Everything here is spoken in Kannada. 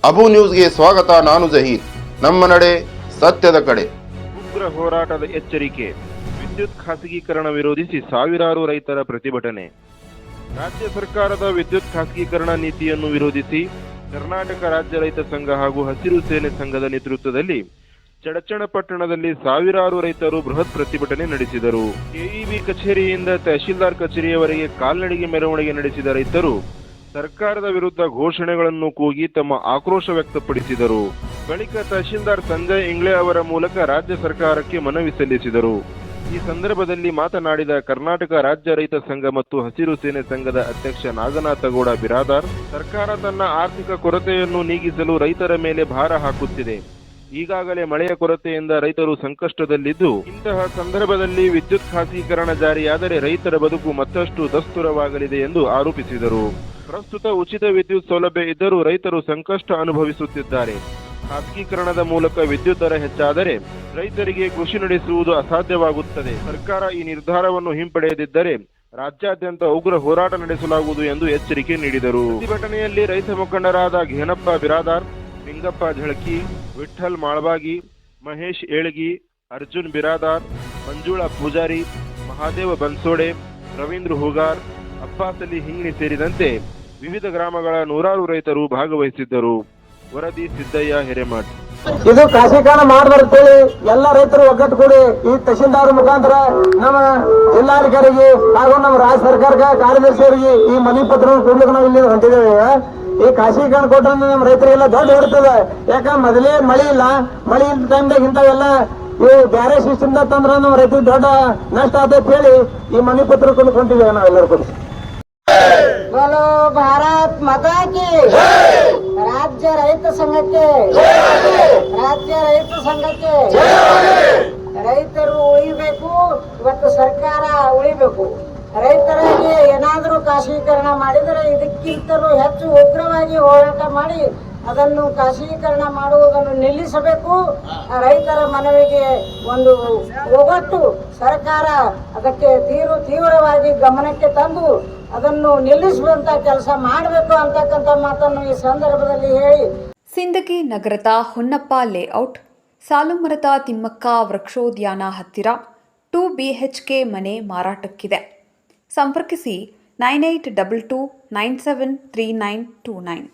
ಅಬು ನ್ಯೂಸ್ಗೆ ಸ್ವಾಗತ. ನಾನು ಜಹೀರ್. ನಮ್ಮ ನಡೆ ಸತ್ಯದ ಕಡೆ. ಉಗ್ರ ಹೋರಾಟದ ಎಚ್ಚರಿಕೆ. ವಿದ್ಯುತ್ ಖಾಸಗೀಕರಣ ವಿರೋಧಿಸಿ ಸಾವಿರಾರು ರೈತರ ಪ್ರತಿಭಟನೆ. ರಾಜ್ಯ ಸರ್ಕಾರದ ವಿದ್ಯುತ್ ಖಾಸಗೀಕರಣ ನೀತಿಯನ್ನು ವಿರೋಧಿಸಿ ಕರ್ನಾಟಕ ರಾಜ್ಯ ರೈತ ಸಂಘ ಹಾಗೂ ಹಸಿರು ಸೇನೆ ಸಂಘದ ನೇತೃತ್ವದಲ್ಲಿ ಚಡಚಣಪಟ್ಟಣದಲ್ಲಿ ಸಾವಿರಾರು ರೈತರು ಬೃಹತ್ ಪ್ರತಿಭಟನೆ ನಡೆಸಿದರು. ಕೆಇಬಿ ಕಚೇರಿಯಿಂದ ತಹಶೀಲ್ದಾರ್ ಕಚೇರಿಯವರೆಗೆ ಕಾಲ್ನಡಿಗೆ ಮೆರವಣಿಗೆ ನಡೆಸಿದ ರೈತರು ಸರ್ಕಾರದ ವಿರುದ್ಧ ಘೋಷಣೆಗಳನ್ನು ಕೂಗಿ ತಮ್ಮ ಆಕ್ರೋಶ ವ್ಯಕ್ತಪಡಿಸಿದರು. ಬಳಿಕ ತಹಶೀಲ್ದಾರ್ ಸಂಜಯ್ ಇಂಗ್ಳೆ ಅವರ ಮೂಲಕ ರಾಜ್ಯ ಸರ್ಕಾರಕ್ಕೆ ಮನವಿ ಸಲ್ಲಿಸಿದರು. ಈ ಸಂದರ್ಭದಲ್ಲಿ ಮಾತನಾಡಿದ ಕರ್ನಾಟಕ ರಾಜ್ಯ ರೈತ ಸಂಘ ಮತ್ತು ಹಸಿರು ಸೇನೆ ಸಂಘದ ಅಧ್ಯಕ್ಷ ನಾಗನಾಥಗೌಡ ಬಿರಾದಾರ್, ಸರ್ಕಾರ ತನ್ನ ಆರ್ಥಿಕ ಕೊರತೆಯನ್ನು ನೀಗಿಸಲು ರೈತರ ಮೇಲೆ ಭಾರ ಹಾಕುತ್ತಿದೆ. ಈಗಾಗಲೇ ಮಳೆಯ ಕೊರತೆಯಿಂದ ರೈತರು ಸಂಕಷ್ಟದಲ್ಲಿದ್ದು, ಇಂತಹ ಸಂದರ್ಭದಲ್ಲಿ ವಿದ್ಯುತ್ ಖಾಸಗೀಕರಣ ಜಾರಿಯಾದರೆ ರೈತರ ಬದುಕು ಮತ್ತಷ್ಟು ದುಸ್ತರವಾಗಲಿದೆ ಎಂದು ಆರೋಪಿಸಿದರು. ಪ್ರಸ್ತುತ ಉಚಿತ ವಿದ್ಯುತ್ ಸೌಲಭ್ಯ ಇದ್ದರೂ ರೈತರು ಸಂಕಷ್ಟ ಅನುಭವಿಸುತ್ತಿದ್ದಾರೆ. ಖಾಸಗೀಕರಣದ ಮೂಲಕ ವಿದ್ಯುತ್ ದರ ಹೆಚ್ಚಾದರೆ ರೈತರಿಗೆ ಕೃಷಿ ನಡೆಸುವುದು ಅಸಾಧ್ಯವಾಗುತ್ತದೆ. ಸರ್ಕಾರ ಈ ನಿರ್ಧಾರವನ್ನು ಹಿಂಪಡೆಯದಿದ್ದರೆ ರಾಜ್ಯಾದ್ಯಂತ ಉಗ್ರ ಹೋರಾಟ ನಡೆಸಲಾಗುವುದು ಎಂದು ಎಚ್ಚರಿಕೆ ನೀಡಿದರು. ಪ್ರತಿಭಟನೆಯಲ್ಲಿ ರೈತ ಮುಖಂಡರಾದ ಘೇನಪ್ಪ ಬಿರಾದಾರ್, ಲಿಂಗಪ್ಪ ಝಳಕಿ, ವಿಠ್ಠಲ್ ಮಾಳ್ಬಾಗಿ, ಮಹೇಶ್ ಏಳಗಿ, ಅರ್ಜುನ್ ಬಿರಾದಾರ್, ಮಂಜುಳಾ ಪೂಜಾರಿ, ಮಹಾದೇವ ಬನ್ಸೋಡೆ, ರವೀಂದ್ರ ಹುಗಾರ್, ಅಬ್ಬಾಸ್ ಅಲಿ ಹಿಂಗ್ನಿ ಸೇರಿದಂತೆ ವಿವಿಧ ಗ್ರಾಮಗಳ ನೂರಾರು ರೈತರು ಭಾಗವಹಿಸಿದ್ದರು. ವರದಿ ಸಿದ್ದಯ್ಯ ಹಿರೇಮಠ್. ಇದು ಖಾಸಗೀಕರಣ ಮಾಡಬಾರ್ದು ಎಲ್ಲ ರೈತರು ಒಗ್ಗಟ್ಟುಗೂಡಿ ಈ ತಹಶೀಲ್ದಾರ್ ಮುಖಾಂತರ ನಮ್ಮ ಜಿಲ್ಲಾಧಿಕಾರಿಗೆ ಹಾಗೂ ನಮ್ಮ ರಾಜ್ಯ ಸರ್ಕಾರಕ್ಕೆ ಕಾರ್ಯದರ್ಶಿಯವರಿಗೆ ಈ ಮನವಿ ಪತ್ರ ಕೊಡ್ಲಿಕ್ಕೆ ನಾವು ಇಲ್ಲಿ ಹೊಂಟಿದ್ದೇವೆ. ಈ ಖಾಸಗೀಕರಣ ಕೊಟ್ರೆ ನಮ್ಮ ರೈತರಿಗೆಲ್ಲ ದೊಡ್ಡ ಇರ್ತದೆ. ಯಾಕಂದ್ರೆ ಮೊದಲೇ ಮಳೆ ಇಲ್ಲ, ಮಳೆ ಇದ್ದ ಟೈಮ್ದಾಗ ಇಂಥವೆಲ್ಲ ಇವು ಬೇರೆ ಸಿಸ್ಟಮ್ ತಂದ್ರೆ ನಮ್ಮ ರೈತರಿಗೆ ದೊಡ್ಡ ನಷ್ಟ ಅಂತ ಹೇಳಿ ಈ ಮನವಿ ಪತ್ರ ಕೊಂಡ್ಕೊಂಡಿದ್ದೇವೆ ನಾವೆಲ್ಲರೂ ಕೂಡ. बोलो भारत माता की, राज्य ರೈತ ಸಂಘಕ್ಕೆ, ರಾಜ್ಯ ರೈತ ಸಂಘಕ್ಕೆ. ರೈತರು ಉಳಿಬೇಕು, ಇವತ್ತು ಸರ್ಕಾರ ಉಳಿಬೇಕು. ರೈತರಿಗೆ ಏನಾದರೂ ಖಾಸಗೀಕರಣ ಮಾಡಿದರೆ ಇದಕ್ಕಿಂತಲೂ ಹೆಚ್ಚು ಉಗ್ರವಾಗಿ ಹೋರಾಟ ಮಾಡಿ ಅದನ್ನು ಖಾಸಗೀಕರಣ ಮಾಡುವುದನ್ನು ನಿಲ್ಲಿಸಬೇಕು. ರೈತರ ಮನವಿಗೆ ಒಂದು ಒಗ್ಗಟ್ಟು ಸರ್ಕಾರ ಅದಕ್ಕೆ ತೀವ್ರವಾಗಿ ಗಮನಕ್ಕೆ ತಂದು ಅದನ್ನು ನಿಲ್ಲಿಸುವಂತ ಕೆಲಸ ಮಾಡಬೇಕು ಅಂತಕ್ಕಂಥ ಮಾತನ್ನು ಈ ಸಂದರ್ಭದಲ್ಲಿ ಹೇಳಿ. ಸಿಂದಗಿ ನಗರದ ಹೊನ್ನಪ್ಪ ಲೇಔಟ್ ಸಾಲುಮರದ ತಿಮ್ಮಕ್ಕ ವೃಕ್ಷೋದ್ಯಾನ ಹತ್ತಿರ 2 BHK ಮನೆ ಮಾರಾಟಕ್ಕಿದೆ. ಸಂಪರ್ಕಿಸಿ 9822973929.